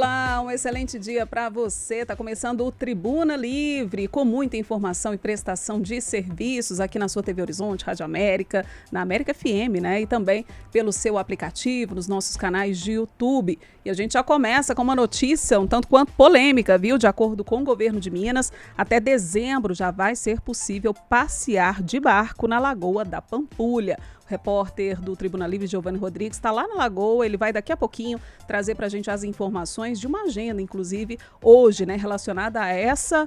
Olá, um excelente dia para você. Está começando o Tribuna Livre, com muita informação e prestação de serviços aqui na sua TV Horizonte, Rádio América, na América FM, né? E também pelo seu aplicativo, nos nossos canais de YouTube. E a gente já começa com uma notícia um tanto quanto polêmica, viu? De acordo com o governo de Minas, até dezembro já vai ser possível passear de barco na Lagoa da Pampulha. O repórter do Tribuna Livre, Giovanni Rodrigues, está lá na Lagoa. Ele vai daqui a pouquinho trazer para a gente as informações de uma agenda, inclusive hoje, né, relacionada a essa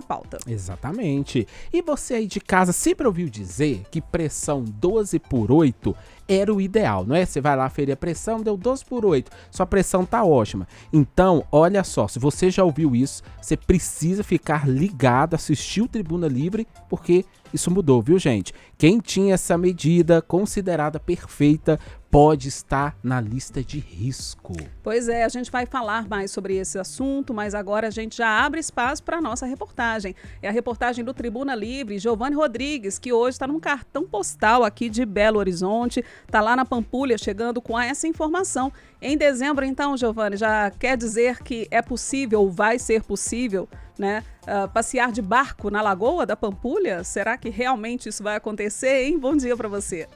pauta. Exatamente. E você aí de casa sempre ouviu dizer que pressão 12/8 era o ideal, não é? Você vai lá, ferir a pressão, deu 12/8, sua pressão tá ótima. Então, olha só, se você já ouviu isso, você precisa ficar ligado, assistir o Tribuna Livre, porque isso mudou, viu, gente? Quem tinha essa medida considerada perfeita pode estar na lista de risco. Pois é, a gente vai falar mais sobre esse assunto, mas agora a gente já abre espaço para a nossa reportagem. É a reportagem do Tribuna Livre, Giovanni Rodrigues, que hoje está num cartão postal aqui de Belo Horizonte, está lá na Pampulha, chegando com essa informação. Em dezembro, então, Giovanni, já quer dizer que é possível, ou vai ser possível, né, passear de barco na Lagoa da Pampulha? Será que realmente isso vai acontecer, hein? Bom dia para você.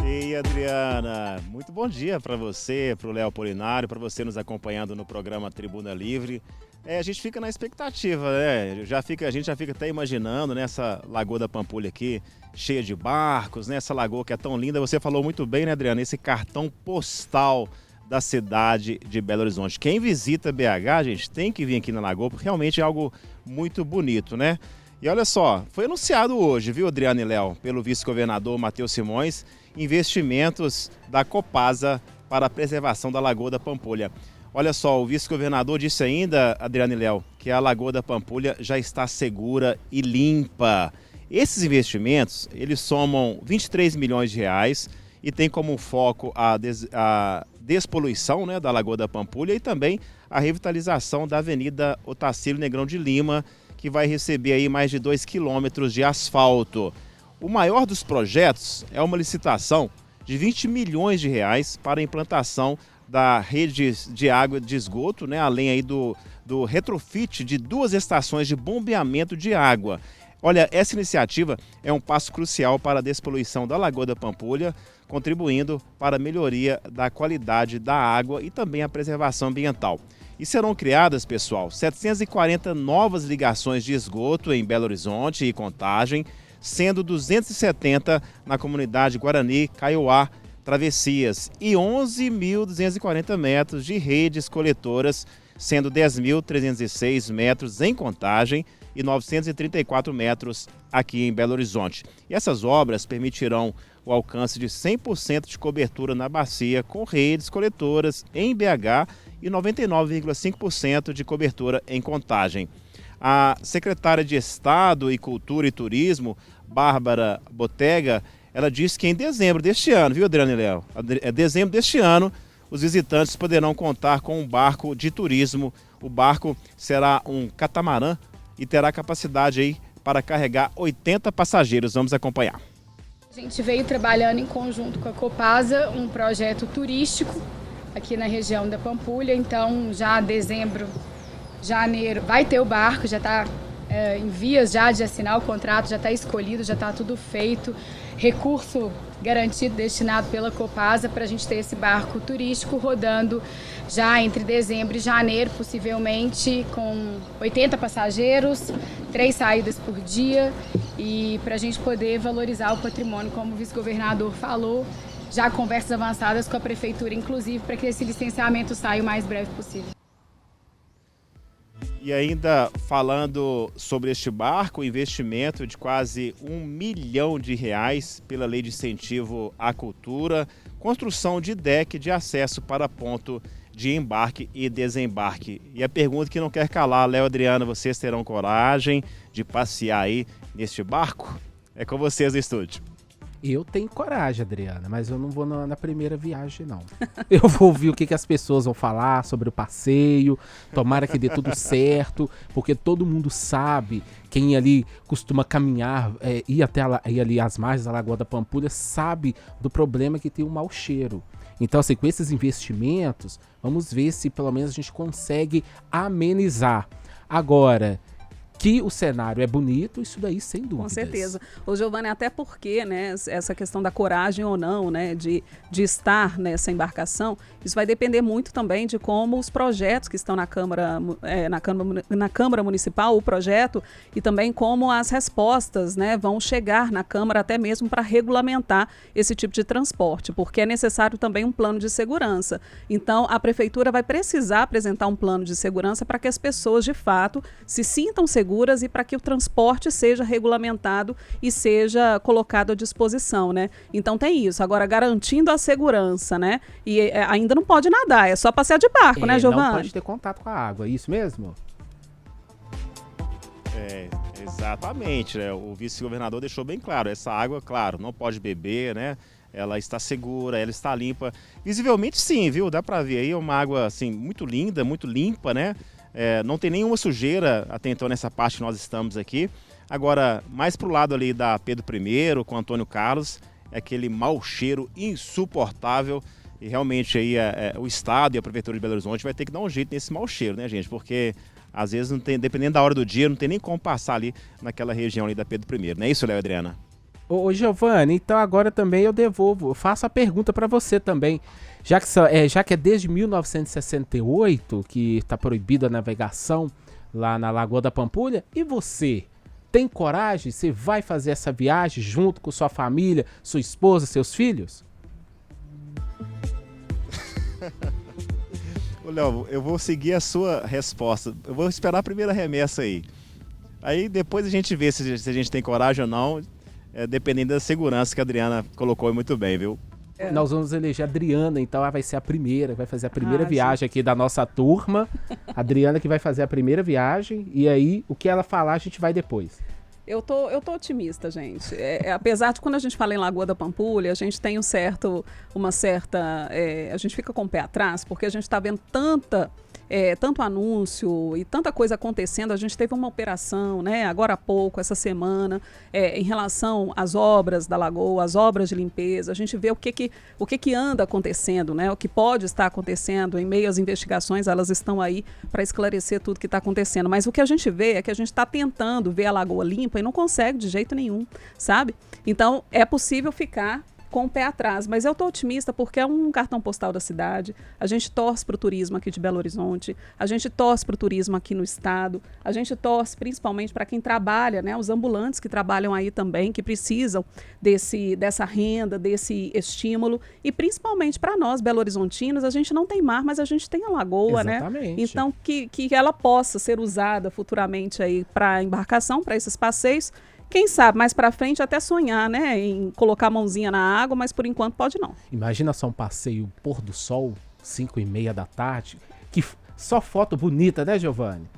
Ei, Adriana, muito bom dia para você, para o Léo Polinário, para você nos acompanhando no programa Tribuna Livre. A gente fica na expectativa, né? A gente já fica até imaginando, né, essa Lagoa da Pampulha aqui, cheia de barcos, né? Essa lagoa que é tão linda. Você falou muito bem, né, Adriana? Esse cartão postal da cidade de Belo Horizonte. Quem visita BH, gente, tem que vir aqui na Lagoa, porque realmente é algo muito bonito, né? E olha só, foi anunciado hoje, viu, Adriana e Léo, pelo vice-governador Matheus Simões, investimentos da Copasa para a preservação da Lagoa da Pampulha. Olha só, o vice-governador disse ainda, Adriana e Léo, que a Lagoa da Pampulha já está segura e limpa. Esses investimentos, eles somam 23 milhões de reais e tem como foco a despoluição, né, da Lagoa da Pampulha e também a revitalização da Avenida Otacílio Negrão de Lima, que vai receber aí mais de 2 quilômetros de asfalto. O maior dos projetos é uma licitação de 20 milhões de reais para a implantação da rede de água de esgoto, né, além aí do retrofit de 2 estações de bombeamento de água. Olha, essa iniciativa é um passo crucial para a despoluição da Lagoa da Pampulha, contribuindo para a melhoria da qualidade da água e também a preservação ambiental. E serão criadas, pessoal, 740 novas ligações de esgoto em Belo Horizonte e Contagem, sendo 270 na comunidade Guarani, Kaiowá, Travessias e 11.240 metros de redes coletoras, sendo 10.306 metros em Contagem e 934 metros aqui em Belo Horizonte. E essas obras permitirão o alcance de 100% de cobertura na bacia com redes coletoras em BH e 99,5% de cobertura em Contagem. A secretária de Estado e Cultura e Turismo, Bárbara Botega, ela disse que em dezembro deste ano, viu, Adriana e Léo? Dezembro deste ano, os visitantes poderão contar com um barco de turismo. O barco será um catamarã e terá capacidade aí para carregar 80 passageiros. Vamos acompanhar. A gente veio trabalhando em conjunto com a Copasa, um projeto turístico aqui na região da Pampulha. Então, já dezembro, janeiro, vai ter o barco, já está em vias já de assinar o contrato, já está escolhido, já está tudo feito. Recurso garantido, destinado pela Copasa para a gente ter esse barco turístico rodando já entre dezembro e janeiro, possivelmente com 80 passageiros, 3 saídas por dia, e para a gente poder valorizar o patrimônio, como o vice-governador falou, já conversas avançadas com a prefeitura, inclusive, para que esse licenciamento saia o mais breve possível. E ainda falando sobre este barco, investimento de quase 1 milhão de reais pela Lei de Incentivo à Cultura, construção de deck de acesso para ponto de embarque e desembarque. E a pergunta que não quer calar, Léo e Adriana, vocês terão coragem de passear aí neste barco? É com vocês no estúdio. Eu tenho coragem, Adriana, mas eu não vou na primeira viagem, não. Eu vou ouvir o que as pessoas vão falar sobre o passeio, tomara que dê tudo certo, porque todo mundo sabe, quem ali costuma caminhar, ir ali às margens da Lagoa da Pampulha, sabe do problema que tem o mau cheiro. Então, assim, com esses investimentos, vamos ver se pelo menos a gente consegue amenizar. Agora, que o cenário é bonito, isso daí sem dúvidas. Com certeza. Ô, Giovanni, até porque, né, essa questão da coragem ou não, né, de estar nessa embarcação, isso vai depender muito também de como os projetos que estão na Câmara, na Câmara Municipal, o projeto, e também como as respostas, né, vão chegar na Câmara até mesmo para regulamentar esse tipo de transporte, porque é necessário também um plano de segurança. Então, a Prefeitura vai precisar apresentar um plano de segurança para que as pessoas, de fato, se sintam seguras e para que o transporte seja regulamentado e seja colocado à disposição, né? Então tem isso. Agora, garantindo a segurança, né? E ainda não pode nadar, é só passear de barco, né, Giovanni? Não pode ter contato com a água, é isso mesmo? Exatamente, né? O vice-governador deixou bem claro, essa água, claro, não pode beber, né? Ela está segura, ela está limpa. Visivelmente sim, viu? Dá para ver aí, é uma água assim, muito linda, muito limpa, né? Não tem nenhuma sujeira até então nessa parte que nós estamos aqui. Agora, mais pro lado ali da Pedro I, com Antônio Carlos, é aquele mau cheiro insuportável. E realmente aí o Estado e a Prefeitura de Belo Horizonte vai ter que dar um jeito nesse mau cheiro, né, gente? Porque às vezes, não tem, dependendo da hora do dia, não tem nem como passar ali naquela região ali da Pedro I. Não é isso, Léo e Adriana? Ô, Giovanni, então agora também eu faço a pergunta para você também. Já que é desde 1968 que está proibida a navegação lá na Lagoa da Pampulha, e você tem coragem? Você vai fazer essa viagem junto com sua família, sua esposa, seus filhos? Ô, Léo, eu vou seguir a sua resposta. Eu vou esperar a primeira remessa aí. Aí depois a gente vê se a gente tem coragem ou não, dependendo da segurança que a Adriana colocou muito bem, viu? Nós vamos eleger a Adriana, então ela vai ser a primeira, vai fazer a primeira viagem aqui da nossa turma. A Adriana que vai fazer a primeira viagem, e aí o que ela falar a gente vai depois. Eu tô otimista, gente. Apesar de quando a gente fala em Lagoa da Pampulha, a gente tem uma certa... a gente fica com o pé atrás, porque a gente está vendo tanto anúncio e tanta coisa acontecendo. A gente teve uma operação, né, agora há pouco, essa semana, em relação às obras da Lagoa, às obras de limpeza. A gente vê o que anda acontecendo, né, o que pode estar acontecendo. Em meio às investigações, elas estão aí para esclarecer tudo que está acontecendo. Mas o que a gente vê é que a gente está tentando ver a Lagoa limpa e não consegue de jeito nenhum, sabe? Então, é possível ficar com o pé atrás, mas eu estou otimista porque é um cartão postal da cidade. A gente torce para o turismo aqui de Belo Horizonte, a gente torce para o turismo aqui no estado, a gente torce principalmente para quem trabalha, né, os ambulantes que trabalham aí também, que precisam dessa renda, desse estímulo, e principalmente para nós, belo-horizontinos, a gente não tem mar, mas a gente tem a lagoa, Exatamente. né? Então, que ela possa ser usada futuramente aí para embarcação, para esses passeios. Quem sabe, mais pra frente até sonhar, né, em colocar a mãozinha na água, mas por enquanto pode não. Imagina só um passeio pôr do sol, 5h30 da tarde, que só foto bonita, né, Giovanni?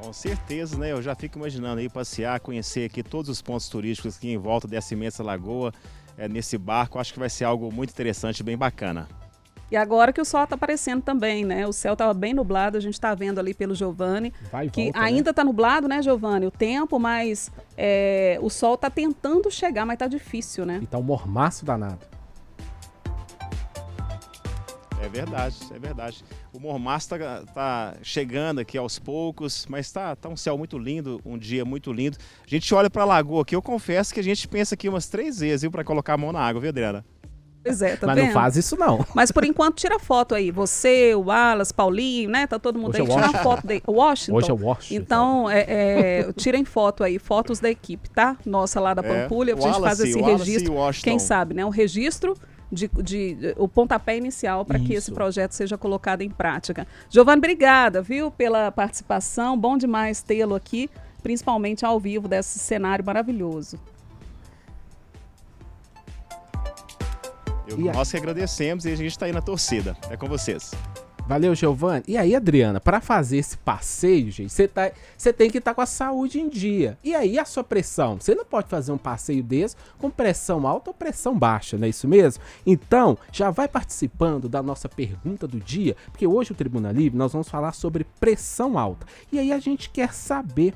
Com certeza, né, eu já fico imaginando aí passear, conhecer aqui todos os pontos turísticos aqui em volta dessa imensa lagoa, nesse barco. Acho que vai ser algo muito interessante e bem bacana. E agora que o sol está aparecendo também, né? O céu estava bem nublado, a gente está vendo ali pelo Giovanni. Vai e que volta, ainda está nublado, né, Giovanni? O tempo, mas o sol está tentando chegar, mas está difícil, né? E tá um mormaço danado. É verdade, é verdade. O mormaço tá chegando aqui aos poucos, mas tá um céu muito lindo, um dia muito lindo. A gente olha para a lagoa aqui, eu confesso que a gente pensa aqui umas 3 vezes, viu, para colocar a mão na água, viu, Adriana? Pois é, tá Mas vendo? não faz isso não. Mas por enquanto tira foto aí. Você, o Wallace, Paulinho, né? Tá todo mundo Hoje aí. é Tira uma foto de Washington. Hoje é Washington. Então, tirem foto aí, fotos da equipe, tá? Nossa lá da Pampulha, pra gente fazer esse registro. Quem sabe, né? Um registro o pontapé inicial para que esse projeto seja colocado em prática. Giovanni, obrigada, viu, pela participação. Bom demais tê-lo aqui, principalmente ao vivo desse cenário maravilhoso. Nós que agradecemos e a gente está aí na torcida. É com vocês. Valeu, Giovanni. E aí, Adriana, para fazer esse passeio, gente, você tem que estar com a saúde em dia. E aí, a sua pressão? Você não pode fazer um passeio desse com pressão alta ou pressão baixa, não é isso mesmo? Então, já vai participando da nossa pergunta do dia, porque hoje o Tribuna Livre nós vamos falar sobre pressão alta. E aí a gente quer saber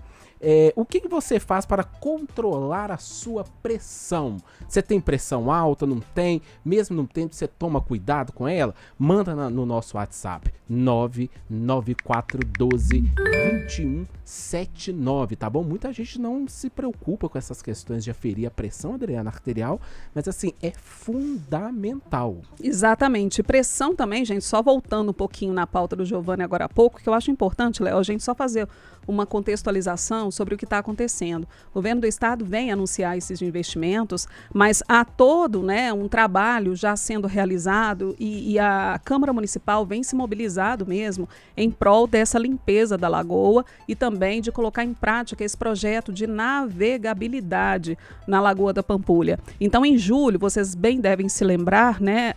O que você faz para controlar a sua pressão? Você tem pressão alta, não tem? Mesmo não tendo, você toma cuidado com ela? Manda no nosso WhatsApp, 99412-2179, tá bom? Muita gente não se preocupa com essas questões de aferir a pressão, Adriana, arterial, mas assim, é fundamental. Exatamente. Pressão também, gente, só voltando um pouquinho na pauta do Giovanni agora há pouco, que eu acho importante, Léo, a gente só fazer uma contextualização sobre o que está acontecendo. O governo do estado vem anunciar esses investimentos, mas há todo, né, um trabalho já sendo realizado e a Câmara Municipal vem se mobilizado mesmo em prol dessa limpeza da lagoa e também de colocar em prática esse projeto de navegabilidade na Lagoa da Pampulha. Então, em julho, vocês bem devem se lembrar, né,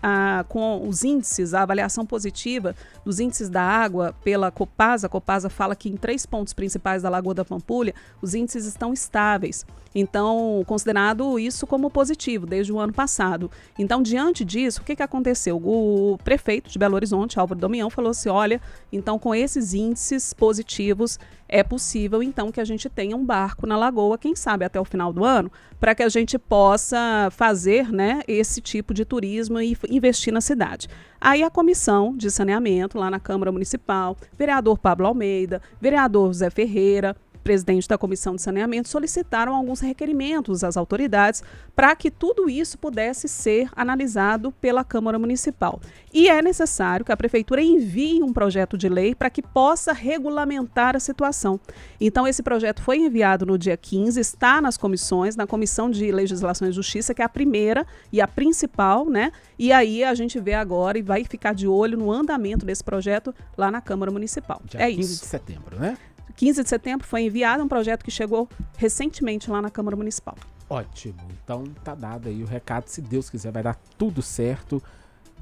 com os índices, a avaliação positiva dos índices da água pela Copasa. A Copasa fala que em 3 pontos principais da Lagoa da Pampulha, os índices estão estáveis. Então, considerado isso como positivo desde o ano passado. Então, diante disso, o que aconteceu? O prefeito de Belo Horizonte, Álvaro Damião, falou assim, olha, então com esses índices positivos, é possível então que a gente tenha um barco na lagoa, quem sabe até o final do ano, para que a gente possa fazer, né, esse tipo de turismo e investir na cidade. Aí a comissão de saneamento lá na Câmara Municipal, vereador Pablo Almeida, vereador Zé Ferreira, presidente da Comissão de Saneamento, solicitaram alguns requerimentos às autoridades para que tudo isso pudesse ser analisado pela Câmara Municipal. E é necessário que a Prefeitura envie um projeto de lei para que possa regulamentar a situação. Então, esse projeto foi enviado no dia 15, está nas comissões, na Comissão de Legislação e Justiça, que é a primeira e a principal, né? E aí a gente vê agora e vai ficar de olho no andamento desse projeto lá na Câmara Municipal. Dia é 15 isso. de setembro, né? 15 de setembro foi enviado um projeto que chegou recentemente lá na Câmara Municipal. Ótimo, então tá dado aí o recado, se Deus quiser vai dar tudo certo,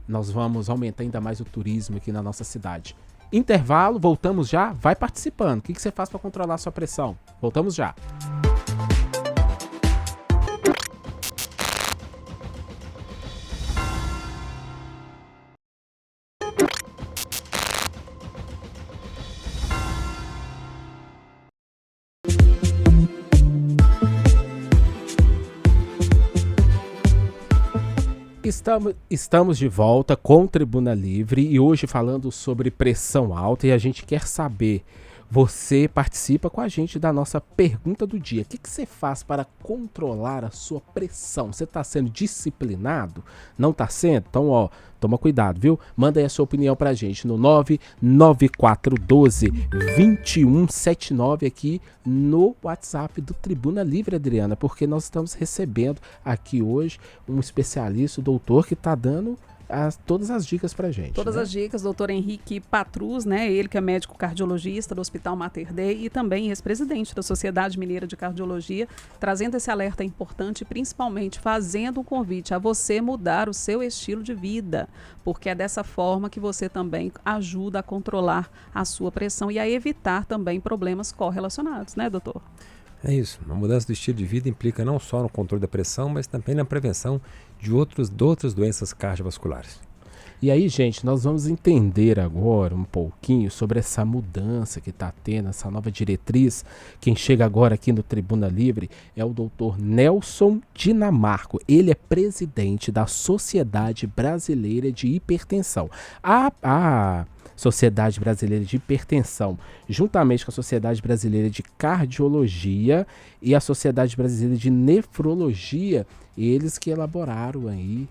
nós vamos aumentar ainda mais o turismo aqui na nossa cidade. Intervalo, voltamos já, vai participando, o que você faz para controlar a sua pressão? Voltamos já. Estamos de volta com Tribuna Livre e hoje falando sobre pressão alta e a gente quer saber, você participa com a gente da nossa pergunta do dia. O que você faz para controlar a sua pressão? Você está sendo disciplinado? Não está sendo? Então, ó, toma cuidado, viu? Manda aí a sua opinião pra gente no 99412-2179 aqui no WhatsApp do Tribuna Livre, Adriana, porque nós estamos recebendo aqui hoje um especialista, o doutor, que está dando todas as dicas pra gente. Todas as dicas, doutor Henrique Patrus, né? Ele que é médico cardiologista do Hospital Mater Dei e também ex-presidente da Sociedade Mineira de Cardiologia, trazendo esse alerta importante e principalmente fazendo um convite a você mudar o seu estilo de vida, porque é dessa forma que você também ajuda a controlar a sua pressão e a evitar também problemas correlacionados, né, doutor? É isso, a mudança do estilo de vida implica não só no controle da pressão, mas também na prevenção de outras doenças cardiovasculares. E aí, gente, nós vamos entender agora um pouquinho sobre essa mudança que está tendo, essa nova diretriz. Quem chega agora aqui no Tribuna Livre é o Dr. Nelson Dinamarco. Ele é presidente da Sociedade Brasileira de Hipertensão. A Sociedade Brasileira de Hipertensão, juntamente com a Sociedade Brasileira de Cardiologia e a Sociedade Brasileira de Nefrologia, eles que elaboraram aí,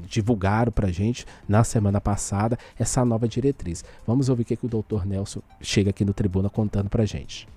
divulgaram pra gente na semana passada essa nova diretriz. Vamos ouvir o que o Dr. Nelson chega aqui no Tribuna contando pra gente.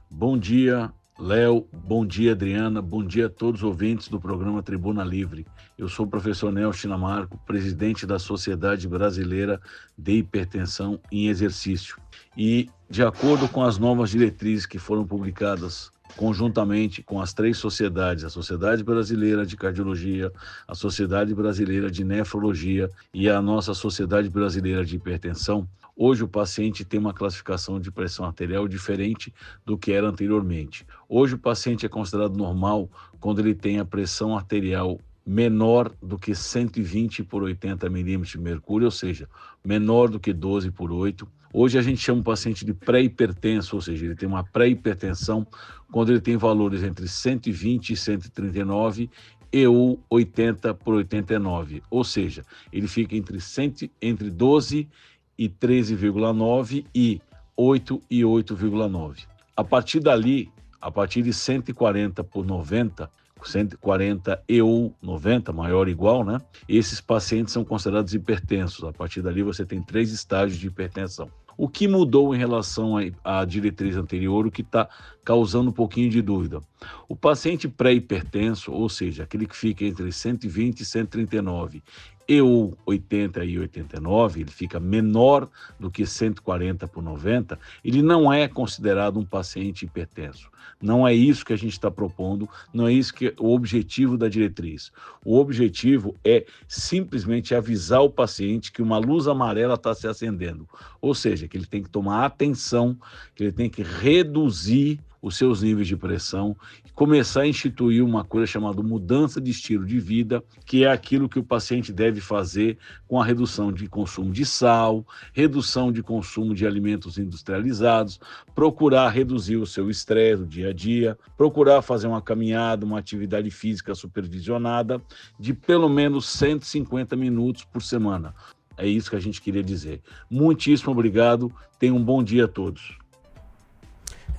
Bom dia, Léo, bom dia, Adriana, bom dia a todos os ouvintes do programa Tribuna Livre. Eu sou o professor Nelson Dinamarco, presidente da Sociedade Brasileira de Hipertensão em Exercício. E, de acordo com as novas diretrizes que foram publicadas conjuntamente com as 3 sociedades, a Sociedade Brasileira de Cardiologia, a Sociedade Brasileira de Nefrologia e a nossa Sociedade Brasileira de Hipertensão, hoje o paciente tem uma classificação de pressão arterial diferente do que era anteriormente. Hoje o paciente é considerado normal quando ele tem a pressão arterial menor do que 120 por 80 milímetros de mercúrio, ou seja, menor do que 12 por 8. Hoje a gente chama o paciente de pré-hipertenso, ou seja, ele tem uma pré-hipertensão quando ele tem valores entre 120 e 139 e ou 80 por 89, ou seja, ele fica entre 12 e 13,9 e 8 e 8,9. A partir dali, a partir de 140 por 90, 140 e ou 90, maior ou igual, né? Esses pacientes são considerados hipertensos. A partir dali você tem 3 estágios de hipertensão. O que mudou em relação à diretriz anterior, o que está causando um pouquinho de dúvida? O paciente pré-hipertenso, ou seja, aquele que fica entre 120 e 139 e ou 80 e 89, ele fica menor do que 140 por 90, ele não é considerado um paciente hipertenso. Não é isso que a gente está propondo, não é isso que é o objetivo da diretriz. O objetivo é simplesmente avisar o paciente que uma luz amarela está se acendendo, ou seja, que ele tem que tomar atenção, que ele tem que reduzir os seus níveis de pressão e começar a instituir uma coisa chamada mudança de estilo de vida, que é aquilo que o paciente deve fazer com a redução de consumo de sal, redução de consumo de alimentos industrializados, procurar reduzir o seu estresse do dia a dia, procurar fazer uma caminhada, uma atividade física supervisionada de pelo menos 150 minutos por semana. É isso que a gente queria dizer. Muitíssimo obrigado, tenham um bom dia a todos.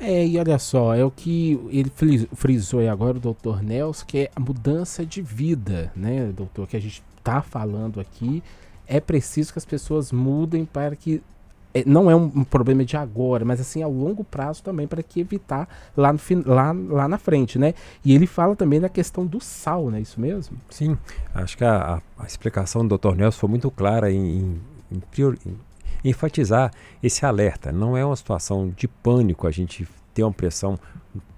E olha só, é o que ele frisou aí agora, o Dr. Nelson, que é a mudança de vida, né, doutor, que a gente está falando aqui. É preciso que as pessoas mudem para que, não é um problema de agora, mas assim, ao longo prazo também, para que evitar lá na frente, né? E ele fala também da questão do sal, né, isso mesmo? Sim, acho que a explicação do Dr. Nelson foi muito clara em enfatizar esse alerta. Não é uma situação de pânico a gente ter uma pressão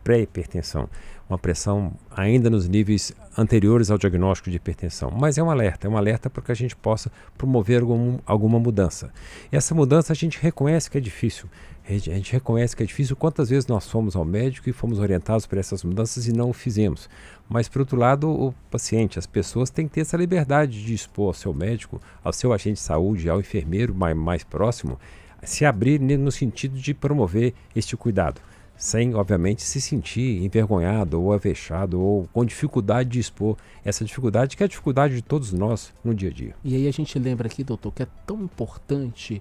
pré-hipertensão, uma pressão ainda nos níveis anteriores ao diagnóstico de hipertensão, mas é um alerta para que a gente possa promover alguma mudança. E essa mudança a gente reconhece que é difícil. A gente reconhece que é difícil. Quantas vezes nós fomos ao médico e fomos orientados por essas mudanças e não o fizemos. Mas, por outro lado, o paciente, as pessoas têm que ter essa liberdade de expor ao seu médico, ao seu agente de saúde, ao enfermeiro mais próximo, se abrir no sentido de promover este cuidado, sem, obviamente, se sentir envergonhado ou avexado ou com dificuldade de expor essa dificuldade, que é a dificuldade de todos nós no dia a dia. E aí a gente lembra aqui, doutor, que é tão importante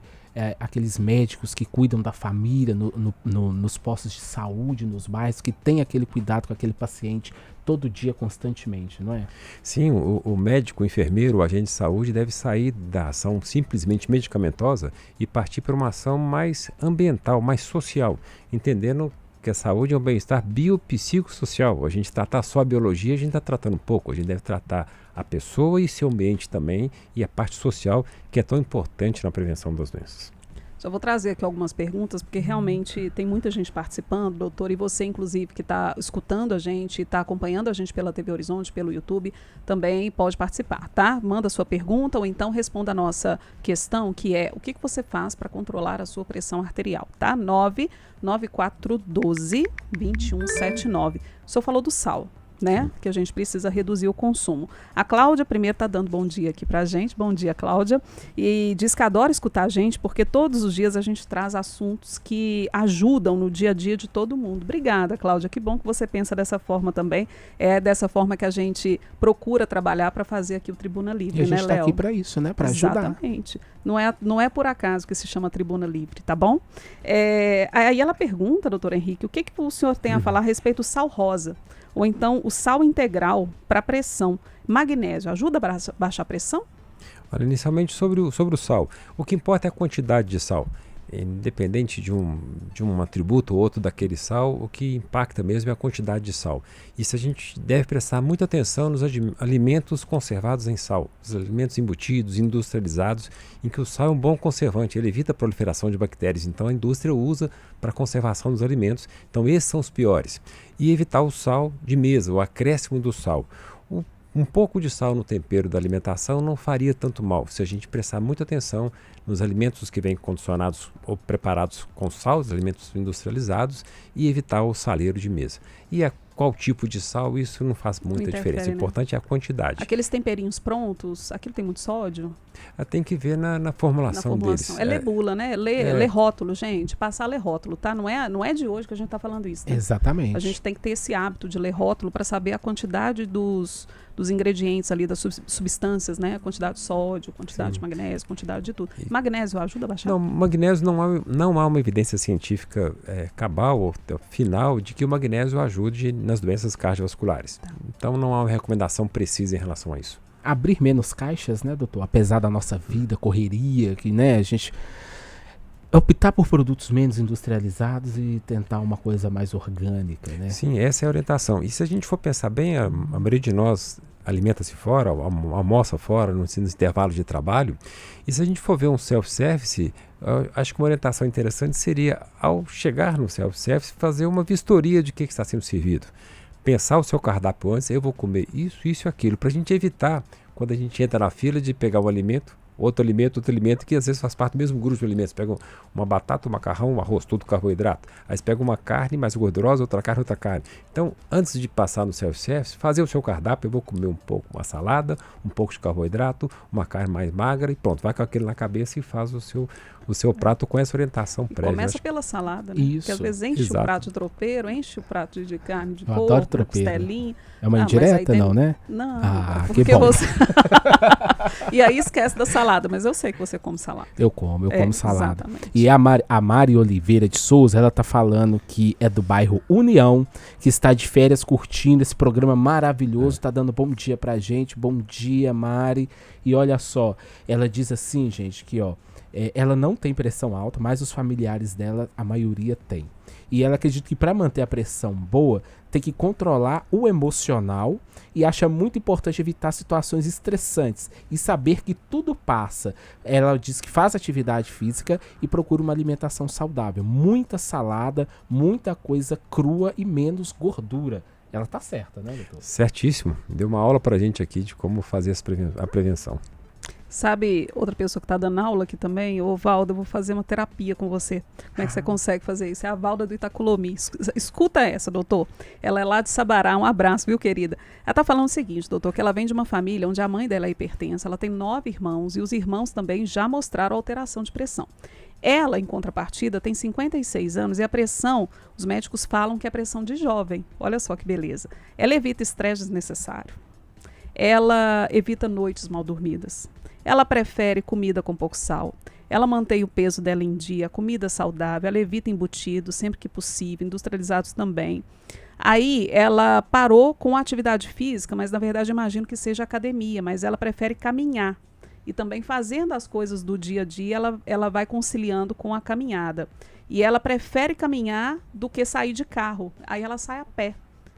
aqueles médicos que cuidam da família nos postos de saúde, nos bairros, que tem aquele cuidado com aquele paciente todo dia, constantemente, não é? Sim, o médico, o enfermeiro, o agente de saúde deve sair da ação simplesmente medicamentosa e partir para uma ação mais ambiental, mais social, entendendo que a saúde é um bem-estar biopsicossocial. A gente tratar só a biologia, a gente está tratando pouco. A gente deve tratar a pessoa e seu ambiente também, e a parte social, que é tão importante na prevenção das doenças. Já vou trazer aqui algumas perguntas, porque realmente tem muita gente participando, doutor, e você, inclusive, que está escutando a gente, está acompanhando a gente pela TV Horizonte, pelo YouTube, também pode participar, tá? Manda sua pergunta ou então responda a nossa questão, que é: o que você faz para controlar a sua pressão arterial, tá? 99412-2179. O senhor falou do sal, né? Que a gente precisa reduzir o consumo. A Cláudia primeiro está dando bom dia aqui pra gente. Bom dia, Cláudia. E diz que adora escutar a gente, porque todos os dias a gente traz assuntos que ajudam no dia a dia de todo mundo. Obrigada, Cláudia. Que bom que você pensa dessa forma também. É dessa forma que a gente procura trabalhar para fazer aqui o Tribuna Livre, né, Léo? E a gente está aqui para isso, né? Para ajudar. Exatamente. Não é por acaso que se chama Tribuna Livre, tá bom? Aí ela pergunta, doutor Henrique, o que o senhor tem a falar a respeito do sal rosa? Ou então o sal integral para pressão. Magnésio ajuda a baixar a pressão? Olha, inicialmente sobre o sal. O que importa é a quantidade de sal. Independente de um atributo ou outro daquele sal, o que impacta mesmo é a quantidade de sal. Isso a gente deve prestar muita atenção nos alimentos conservados em sal, os alimentos embutidos, industrializados, em que o sal é um bom conservante, ele evita a proliferação de bactérias, então a indústria usa para a conservação dos alimentos, então esses são os piores. E evitar o sal de mesa, o acréscimo do sal. Um pouco de sal no tempero da alimentação não faria tanto mal, se a gente prestar muita atenção nos alimentos que vêm condicionados ou preparados com sal, os alimentos industrializados, e evitar o saleiro de mesa. E a qual tipo de sal, isso não faz muita diferença. O importante é a quantidade. Aqueles temperinhos prontos, aquilo tem muito sódio? Tem que ver na formulação deles. É ler bula, né? Ler rótulo, gente. Passar a ler rótulo, tá? Não é de hoje que a gente está falando isso. Né? Exatamente. A gente tem que ter esse hábito de ler rótulo para saber a quantidade dos ingredientes ali, das substâncias, né? A quantidade de sódio, quantidade de magnésio, quantidade de tudo. Magnésio ajuda a baixar? Não, magnésio não há uma evidência científica cabal ou final de que o magnésio ajude nas doenças cardiovasculares. Tá. Então não há uma recomendação precisa em relação a isso. Abrir menos caixas, né, doutor? Apesar da nossa vida, correria, que, né, a gente optar por produtos menos industrializados e tentar uma coisa mais orgânica, né? Sim, essa é a orientação. E se a gente for pensar bem, a maioria de nós alimenta-se fora, almoça fora, nos intervalos de trabalho. E se a gente for ver um self-service, acho que uma orientação interessante seria, ao chegar no self-service, fazer uma vistoria de que está sendo servido. Pensar o seu cardápio antes, eu vou comer isso e aquilo, para a gente evitar, quando a gente entra na fila, de pegar um alimento, outro alimento, que às vezes faz parte do mesmo grupo de alimentos. Pega uma batata, um macarrão, um arroz, tudo carboidrato. Aí você pega uma carne mais gordurosa, outra carne. Então, antes de passar no self-service, fazer o seu cardápio, eu vou comer um pouco uma salada, um pouco de carboidrato, uma carne mais magra e pronto. Vai com aquele na cabeça e faz o seu prato com essa orientação prévia. Começa pela salada, né? Isso. Porque às vezes enche o prato de tropeiro, enche o prato de carne de porco, adoro tropeiro. Costelinha. É uma indireta, tem... não, né? Não, porque bom. você... E aí esquece da salada, mas eu sei que você come salada. Eu como salada. Exatamente. E a Mari Oliveira de Souza, ela tá falando que é do bairro União, que está de férias curtindo esse programa maravilhoso, tá dando bom dia pra gente. Bom dia, Mari. E olha só, ela diz assim, gente, que ela não tem pressão alta, mas os familiares dela, a maioria tem. E ela acredita que para manter a pressão boa, tem que controlar o emocional e acha muito importante evitar situações estressantes e saber que tudo passa. Ela diz que faz atividade física e procura uma alimentação saudável. Muita salada, muita coisa crua e menos gordura. Ela tá certa, né, doutor? Certíssimo. Deu uma aula pra gente aqui de como fazer a prevenção. Sabe, outra pessoa que está dando aula aqui também, ô Valda, eu vou fazer uma terapia com você. Como é que você consegue fazer isso? É a Valda do Itaculomi. Escuta essa, doutor. Ela é lá de Sabará, um abraço, viu, querida? Ela está falando o seguinte, doutor, que ela vem de uma família onde a mãe dela é hipertensa, ela tem 9 irmãos e os irmãos também já mostraram alteração de pressão. Ela, em contrapartida, tem 56 anos e a pressão, os médicos falam que é pressão de jovem. Olha só que beleza. Ela evita estresse desnecessário. Ela evita noites mal dormidas. Ela prefere comida com pouco sal. Ela mantém o peso dela em dia, comida saudável. Ela evita embutidos sempre que possível, industrializados também. Aí ela parou com a atividade física, mas na verdade imagino que seja academia, mas ela prefere caminhar. E também fazendo as coisas do dia a dia, ela vai conciliando com a caminhada. E ela prefere caminhar do que sair de carro. Aí ela sai a pé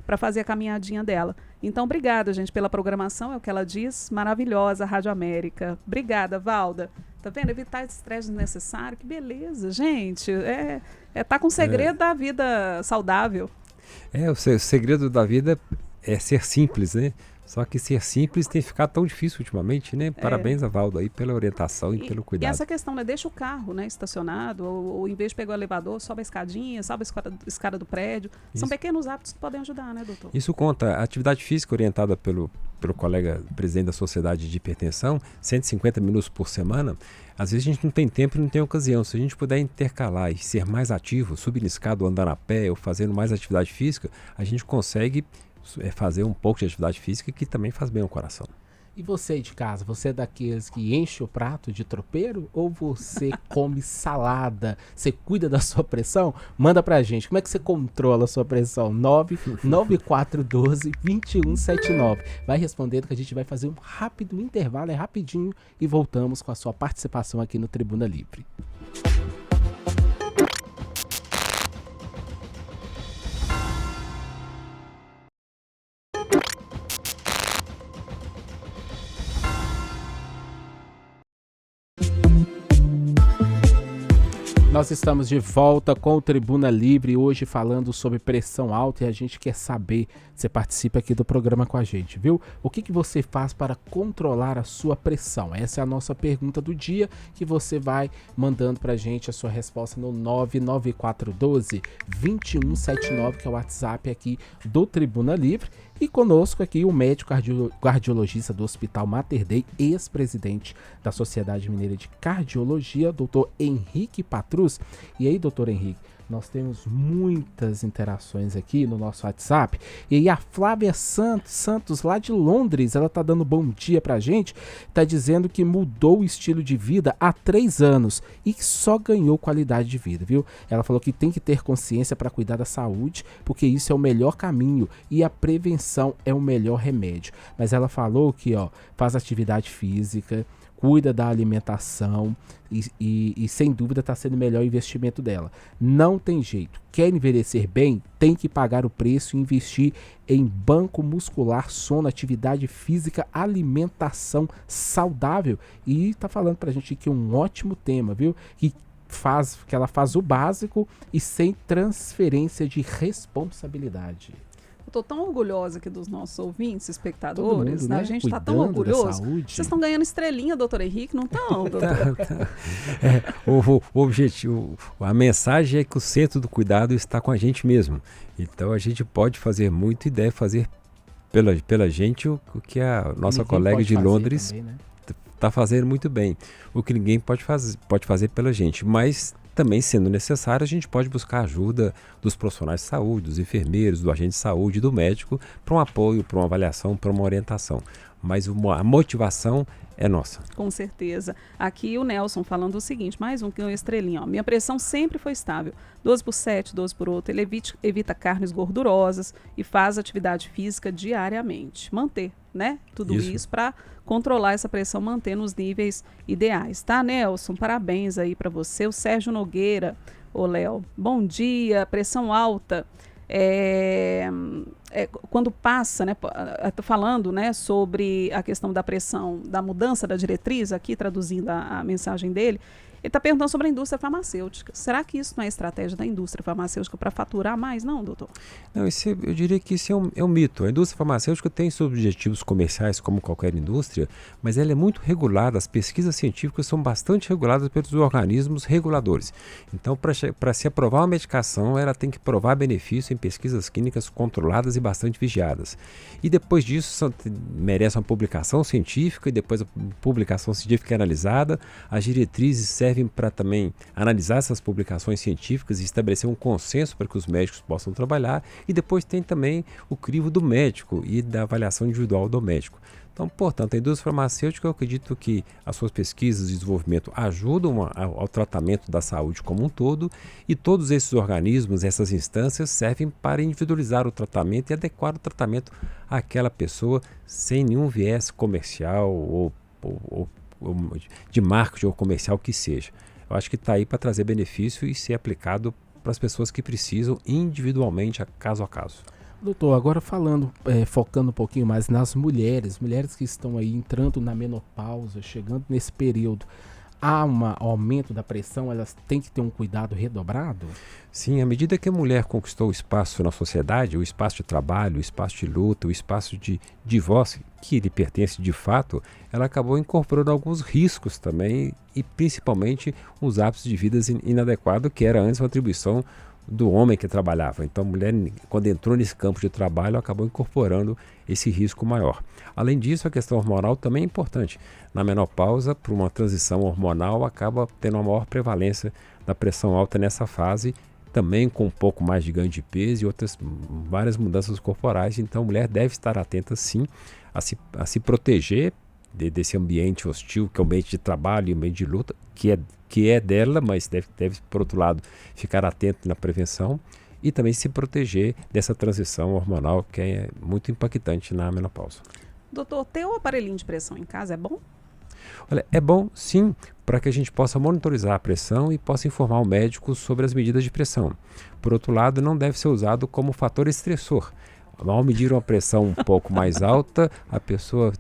para fazer a caminhadinha dela. Então, obrigada, gente, pela programação, é o que ela diz, maravilhosa, Rádio América. Obrigada, Valda. Tá vendo? Evitar estresse desnecessário, que beleza, gente. Tá com o segredo da vida saudável. O segredo da vida é ser simples, né? Só que ser simples tem ficado tão difícil ultimamente, né? Parabéns a Valdo aí pela orientação e pelo cuidado. E essa questão, né? Deixa o carro, né, estacionado, ou em vez de pegar o elevador, sobe a escadinha, sobe a escada do prédio. Isso. São pequenos hábitos que podem ajudar, né, doutor? Isso conta. A atividade física orientada pelo colega presidente da Sociedade de Hipertensão, 150 minutos por semana, às vezes a gente não tem tempo e não tem ocasião. Se a gente puder intercalar e ser mais ativo, subir na escada ou andar a pé ou fazendo mais atividade física, a gente consegue fazer um pouco de atividade física que também faz bem ao coração. E você aí de casa, você é daqueles que enche o prato de tropeiro ou você come salada? Você cuida da sua pressão? Manda pra gente. Como é que você controla a sua pressão? 99412-2179. Vai respondendo que a gente vai fazer um rápido intervalo, é rapidinho, e voltamos com a sua participação aqui no Tribuna Livre. Nós estamos de volta com o Tribuna Livre, hoje falando sobre pressão alta, e a gente quer saber, você participa aqui do programa com a gente, viu? O que você faz para controlar a sua pressão? Essa é a nossa pergunta do dia, que você vai mandando pra gente a sua resposta no 99412-2179, que é o WhatsApp aqui do Tribuna Livre. E conosco aqui o médico cardiologista do Hospital Mater Dei, ex-presidente da Sociedade Mineira de Cardiologia, doutor Henrique Patrus. E aí, doutor Henrique, nós temos muitas interações aqui no nosso WhatsApp. E aí a Flávia Santos, lá de Londres, ela tá dando bom dia pra gente, tá dizendo que mudou o estilo de vida há 3 anos e que só ganhou qualidade de vida, viu? Ela falou que tem que ter consciência para cuidar da saúde, porque isso é o melhor caminho e a prevenção é o melhor remédio. Mas ela falou que, faz atividade física, cuida da alimentação e sem dúvida está sendo o melhor investimento dela. Não tem jeito. Quer envelhecer bem? Tem que pagar o preço e investir em banco muscular, sono, atividade física, alimentação saudável. E tá falando pra gente que é um ótimo tema, viu? Que ela faz o básico e sem transferência de responsabilidade. Eu tô tão orgulhosa aqui dos nossos ouvintes, espectadores, mundo, né? né? A gente tá tão Cuidando da orgulhoso. saúde. Vocês estão ganhando estrelinha, doutor Henrique, não estão, doutor? O objetivo, a mensagem é que o centro do cuidado está com a gente mesmo. Então a gente pode fazer muito e deve fazer pela gente o que a nossa colega de Londres está fazendo muito bem. O que ninguém pode fazer pela gente, mas também, sendo necessário, a gente pode buscar ajuda dos profissionais de saúde, dos enfermeiros, do agente de saúde, do médico, para um apoio, para uma avaliação, para uma orientação. Mas a motivação é nossa. Com certeza. Aqui o Nelson falando o seguinte, mais um que é estrelinha. Minha pressão sempre foi estável, 12 por 7, 12 por 8. Ele evita carnes gordurosas e faz atividade física diariamente. Manter, né? Tudo isso para controlar essa pressão, manter nos níveis ideais. Tá, Nelson? Parabéns aí para você. O Sérgio Nogueira, Léo, bom dia. Pressão alta. Quando passa, né, falando, né, sobre a questão da pressão, da mudança da diretriz, aqui traduzindo a mensagem dele, ele está perguntando sobre a indústria farmacêutica. Será que isso não é estratégia da indústria farmacêutica para faturar mais? Não, doutor? Não, eu diria que isso é um mito. A indústria farmacêutica tem seus objetivos comerciais, como qualquer indústria, mas ela é muito regulada. As pesquisas científicas são bastante reguladas pelos organismos reguladores. Então, para se aprovar uma medicação, ela tem que provar benefício em pesquisas clínicas controladas e bastante vigiadas. E depois disso, merece uma publicação científica, e depois a publicação científica é analisada. As diretrizes servem para também analisar essas publicações científicas e estabelecer um consenso para que os médicos possam trabalhar, e depois tem também o crivo do médico e da avaliação individual do médico. Então, portanto, a indústria farmacêutica, eu acredito que as suas pesquisas de desenvolvimento ajudam ao tratamento da saúde como um todo, e todos esses organismos, essas instâncias, servem para individualizar o tratamento e adequar o tratamento àquela pessoa sem nenhum viés comercial ou de marketing ou comercial que seja. Eu acho que está aí para trazer benefício e ser aplicado para as pessoas que precisam individualmente, caso a caso. Doutor, agora falando, focando um pouquinho mais nas mulheres que estão aí entrando na menopausa, chegando nesse período, há um aumento da pressão, elas têm que ter um cuidado redobrado? Sim, à medida que a mulher conquistou o espaço na sociedade, o espaço de trabalho, o espaço de luta, o espaço de voz que lhe pertence de fato, ela acabou incorporando alguns riscos também, e principalmente os hábitos de vida inadequados, que era antes uma atribuição do homem que trabalhava. Então a mulher, quando entrou nesse campo de trabalho, acabou incorporando esse risco maior. Além disso, a questão hormonal também é importante. Na menopausa, por uma transição hormonal, acaba tendo uma maior prevalência da pressão alta nessa fase, também com um pouco mais de ganho de peso e várias mudanças corporais. Então a mulher deve estar atenta, sim, a se proteger desse ambiente hostil, que é o ambiente de trabalho e o ambiente de luta, que é dela, mas deve, por outro lado, ficar atento na prevenção e também se proteger dessa transição hormonal que é muito impactante na menopausa. Doutor, ter um aparelhinho de pressão em casa é bom? Olha, é bom sim, para que a gente possa monitorizar a pressão e possa informar o médico sobre as medidas de pressão. Por outro lado, não deve ser usado como fator estressor. Ao medir uma pressão um pouco mais alta, a pessoa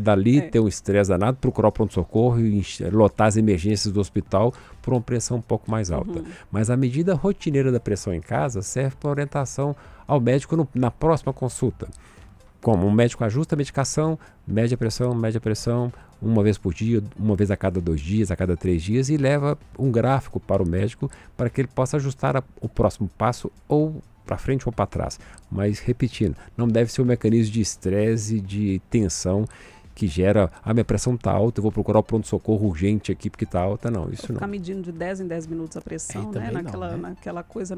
dali tem um estresse danado, procurar o pronto-socorro e lotar as emergências do hospital por uma pressão um pouco mais alta. Mas a medida rotineira da pressão em casa serve para orientação ao médico na próxima consulta. Como? Um médico ajusta a medicação, mede a pressão, uma vez por dia, uma vez a cada 2 dias, a cada 3 dias, e leva um gráfico para o médico para que ele possa ajustar o próximo passo ou para frente ou para trás. Mas, repetindo, não deve ser um mecanismo de estresse, de tensão, que gera, minha pressão está alta, eu vou procurar o pronto-socorro urgente aqui porque está alta. Não, isso não. Ficar medindo de 10 em 10 minutos a pressão, né? Naquela coisa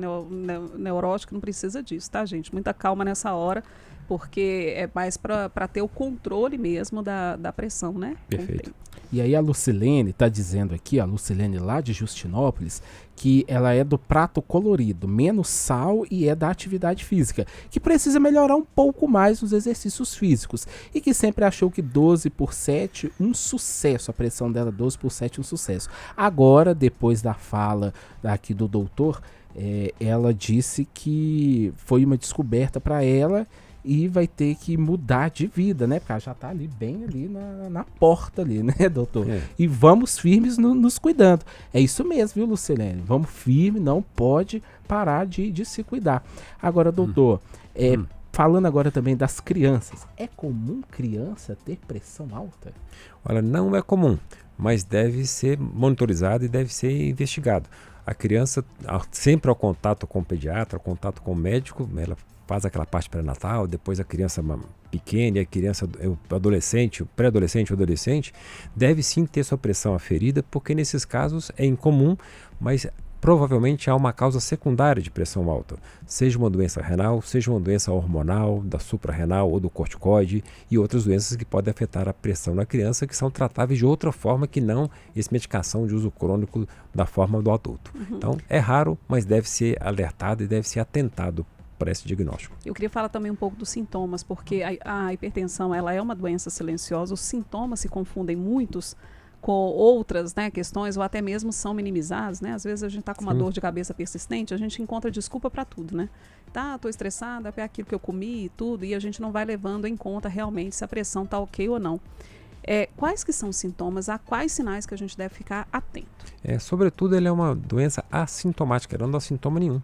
neurótica, não precisa disso, tá, gente? Muita calma nessa hora, porque é mais para ter o controle mesmo da pressão, né? Perfeito. E aí a Lucilene está dizendo aqui, a Lucilene lá de Justinópolis, que ela é do prato colorido, menos sal, e é da atividade física, que precisa melhorar um pouco mais nos exercícios físicos, e que sempre achou que 12/7 um sucesso, a pressão dela 12/7 um sucesso. Agora, depois da fala aqui do doutor, ela disse que foi uma descoberta para ela, e vai ter que mudar de vida, né? Porque ela já tá ali, bem ali na porta ali, né, doutor? E vamos firmes nos cuidando. É isso mesmo, viu, Lucilene? Vamos firme, não pode parar de se cuidar. Agora, doutor, falando agora também das crianças, é comum criança ter pressão alta? Olha, não é comum, mas deve ser monitorizado e deve ser investigado. A criança, sempre ao contato com o pediatra, ao contato com o médico, ela faz aquela parte pré-natal, depois a criança pequena e a criança, o adolescente, o pré-adolescente, o adolescente, deve sim ter sua pressão aferida, porque nesses casos é incomum, mas provavelmente há uma causa secundária de pressão alta, seja uma doença renal, seja uma doença hormonal, da suprarrenal ou do corticoide, e outras doenças que podem afetar a pressão na criança, que são tratáveis de outra forma que não essa medicação de uso crônico da forma do adulto. Então é raro, mas deve ser alertado e deve ser atentado para esse diagnóstico. Eu queria falar também um pouco dos sintomas, porque a hipertensão, ela é uma doença silenciosa, os sintomas se confundem muitos com outras, né, questões, ou até mesmo são minimizados, né? Às vezes a gente está com uma dor de cabeça persistente, a gente encontra desculpa para tudo, né? Tô estressada, é aquilo que eu comi e tudo, e a gente não vai levando em conta realmente se a pressão está ok ou não. Quais que são os sintomas, a quais sinais que a gente deve ficar atento? Sobretudo, ele é uma doença assintomática, não dá sintoma nenhum.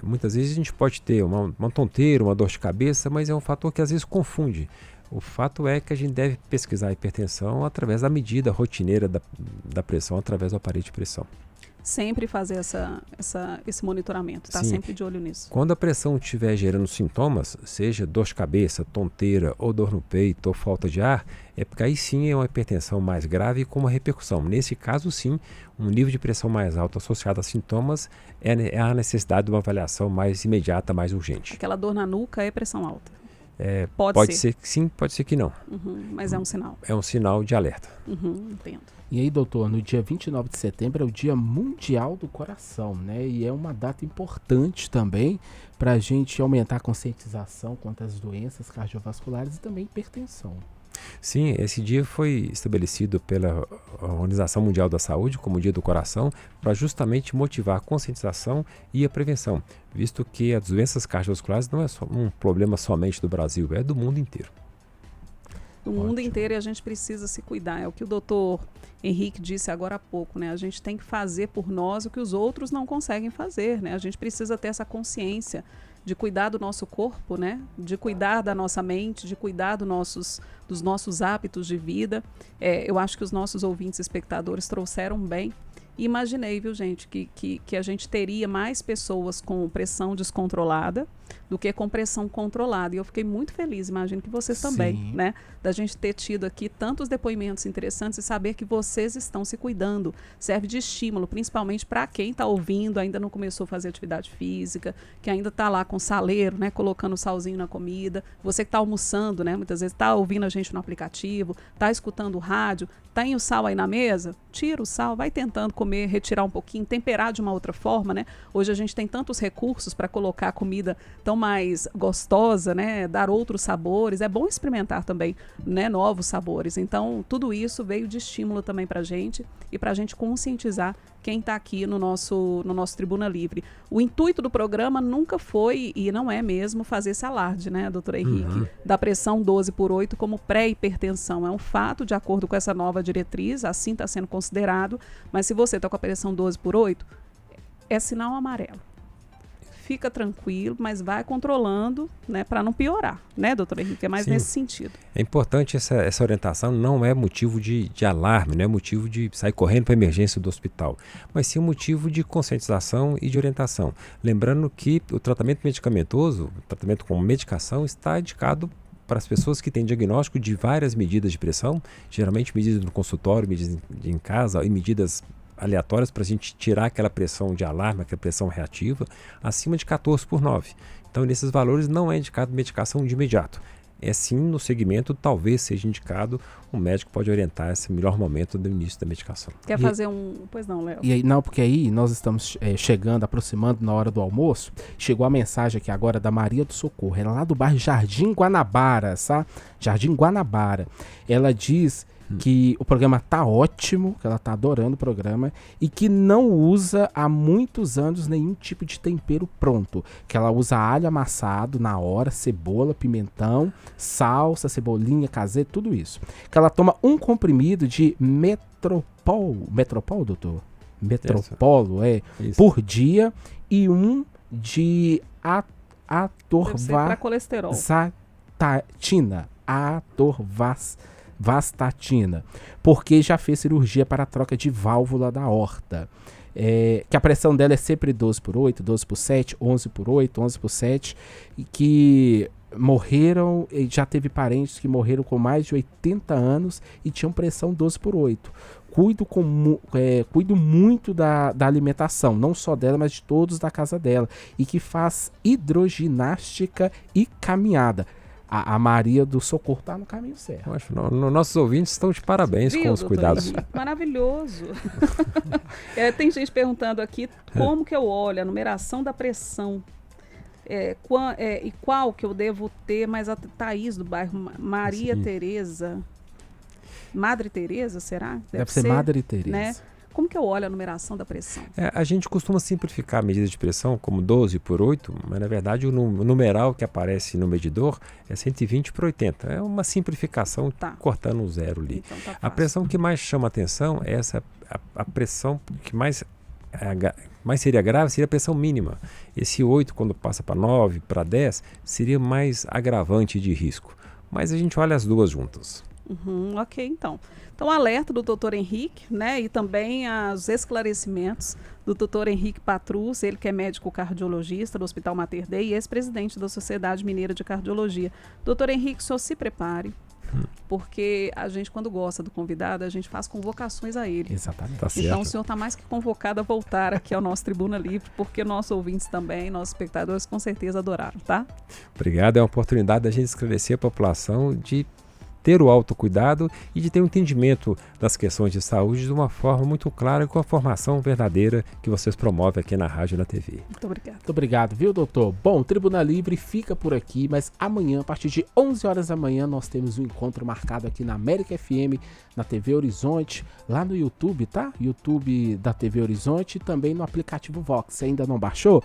Muitas vezes a gente pode ter uma tonteira, uma dor de cabeça, mas é um fator que às vezes confunde. O fato é que a gente deve pesquisar a hipertensão através da medida rotineira da pressão, através do aparelho de pressão. Sempre fazer esse monitoramento, tá? Sim. Sempre de olho nisso. Quando a pressão estiver gerando sintomas, seja dor de cabeça, tonteira, ou dor no peito, ou falta de ar, é porque aí sim é uma hipertensão mais grave com uma repercussão. Nesse caso, sim, um nível de pressão mais alto associado a sintomas é a necessidade de uma avaliação mais imediata, mais urgente. Aquela dor na nuca é pressão alta? Pode ser que sim, pode ser que não. Mas é um sinal. É um sinal de alerta. Entendo. E aí, doutor, no dia 29 de setembro é o Dia Mundial do Coração, né? E é uma data importante também para a gente aumentar a conscientização quanto às doenças cardiovasculares e também hipertensão. Sim, esse dia foi estabelecido pela Organização Mundial da Saúde como Dia do Coração para justamente motivar a conscientização e a prevenção, visto que as doenças cardiovasculares não é só um problema somente do Brasil, é do mundo inteiro. Do mundo inteiro, e a gente precisa se cuidar. É o que o doutor Henrique disse agora há pouco, né? A gente tem que fazer por nós o que os outros não conseguem fazer, né? A gente precisa ter essa consciência de cuidar do nosso corpo, né? De cuidar da nossa mente, de cuidar dos nossos hábitos de vida. Eu acho que os nossos ouvintes e espectadores trouxeram bem. E imaginei, viu, gente, que a gente teria mais pessoas com pressão descontrolada do que com pressão controlada. E eu fiquei muito feliz, imagino que vocês também, né? Da gente ter tido aqui tantos depoimentos interessantes e saber que vocês estão se cuidando. Serve de estímulo, principalmente para quem está ouvindo, ainda não começou a fazer atividade física, que ainda está lá com saleiro, né? Colocando salzinho na comida. Você que está almoçando, né? Muitas vezes está ouvindo a gente no aplicativo, está escutando o rádio, tem o sal aí na mesa? Tira o sal, vai tentando comer, retirar um pouquinho, temperar de uma outra forma, né? Hoje a gente tem tantos recursos para colocar a comida tão mais gostosa, né? Dar outros sabores. É bom experimentar também, né? Novos sabores. Então, tudo isso veio de estímulo também pra gente e pra gente conscientizar quem está aqui no nosso Tribuna Livre. O intuito do programa nunca foi, e não é mesmo, fazer esse alarde, né, doutor Henrique, da pressão 12/8 como pré-hipertensão. É um fato, de acordo com essa nova diretriz, assim está sendo considerado, mas se você está com a pressão 12/8, é sinal amarelo. Fica tranquilo, mas vai controlando, né, para não piorar, né, doutor Henrique? É mais nesse sentido. É importante essa orientação, não é motivo de alarme, não é motivo de sair correndo para a emergência do hospital, mas sim um motivo de conscientização e de orientação. Lembrando que o tratamento medicamentoso, o tratamento com medicação, está indicado para as pessoas que têm diagnóstico de várias medidas de pressão, geralmente medidas no consultório, medidas em casa e medidas aleatórias para a gente tirar aquela pressão de alarme, aquela pressão reativa, acima de 14/9. Então, nesses valores não é indicado medicação de imediato. É sim, no segmento, talvez seja indicado, o médico pode orientar esse melhor momento do início da medicação. Quer fazer Pois não, Léo. E aí, não, porque aí nós estamos chegando, aproximando na hora do almoço. Chegou a mensagem aqui agora da Maria do Socorro. Ela é lá do bairro Jardim Guanabara, sabe? Jardim Guanabara. Ela diz que o programa tá ótimo, que ela tá adorando o programa e que não usa há muitos anos nenhum tipo de tempero pronto, que ela usa alho amassado na hora, cebola, pimentão, salsa, cebolinha caseira, tudo isso. Que ela toma um comprimido de Metropol, doutor? Metropolo, Isso. por dia e um de Deve ser para colesterol. Vastatina, porque já fez cirurgia para a troca de válvula da aorta. Que a pressão dela é sempre 12/8, 12/7, 11/8, 11/7, e que morreram, já teve parentes que morreram com mais de 80 anos e tinham pressão 12/8. Cuido muito da alimentação, não só dela, mas de todos da casa dela, e que faz hidroginástica e caminhada. A Maria do Socorro está no caminho certo. Eu acho, nossos ouvintes estão de parabéns com os cuidados. Maravilhoso. Tem gente perguntando aqui como que eu olho a numeração da pressão. E qual que eu devo ter, mas a Thaís do bairro Maria Tereza. Madre Tereza, será? Deve ser Madre Tereza. Né? Como que eu olho a numeração da pressão? A gente costuma simplificar a medida de pressão como 12/8, mas na verdade o numeral que aparece no medidor é 120/80. É uma simplificação, cortando um zero ali. Então, tá a pressão que mais chama atenção é a pressão que mais seria grave, seria a pressão mínima. Esse 8, quando passa para 9, para 10, seria mais agravante de risco. Mas a gente olha as duas juntas. Ok, então. Então, alerta do Dr. Henrique, né? E também os esclarecimentos do Dr. Henrique Patrus, ele que é médico cardiologista do Hospital Mater Dei e ex-presidente da Sociedade Mineira de Cardiologia. Dr. Henrique, o senhor se prepare, porque a gente, quando gosta do convidado, a gente faz convocações a ele. Exatamente. Tá certo. Então, o senhor está mais que convocado a voltar aqui ao nosso Tribuna Livre, porque nossos ouvintes também, nossos espectadores, com certeza adoraram, tá? Obrigado. É uma oportunidade da gente esclarecer a população de ter o autocuidado e de ter um entendimento das questões de saúde de uma forma muito clara e com a formação verdadeira que vocês promovem aqui na rádio e na TV. Muito obrigado. Muito obrigado, viu, doutor? Bom, o Tribuna Livre fica por aqui, mas amanhã, a partir de 11 horas da manhã, nós temos um encontro marcado aqui na América FM, na TV Horizonte, lá no YouTube, tá? YouTube da TV Horizonte e também no aplicativo Vox. Se ainda não baixou,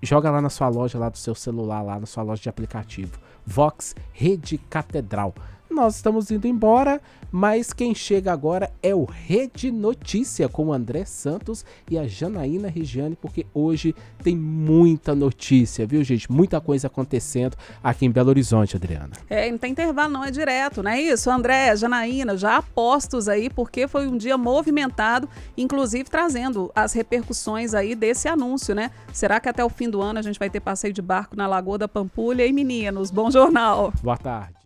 joga lá na sua loja, lá do seu celular, lá na sua loja de aplicativo. Vox Rede Catedral. Nós estamos indo embora, mas quem chega agora é o Rede Notícia com o André Santos e a Janaína Regiane, porque hoje tem muita notícia, viu, gente? Muita coisa acontecendo aqui em Belo Horizonte, Adriana. Não tem intervalo, não, é direto, não é isso? André, Janaína, já apostos aí, porque foi um dia movimentado, inclusive trazendo as repercussões aí desse anúncio, né? Será que até o fim do ano a gente vai ter passeio de barco na Lagoa da Pampulha? E meninos, bom jornal. Boa tarde.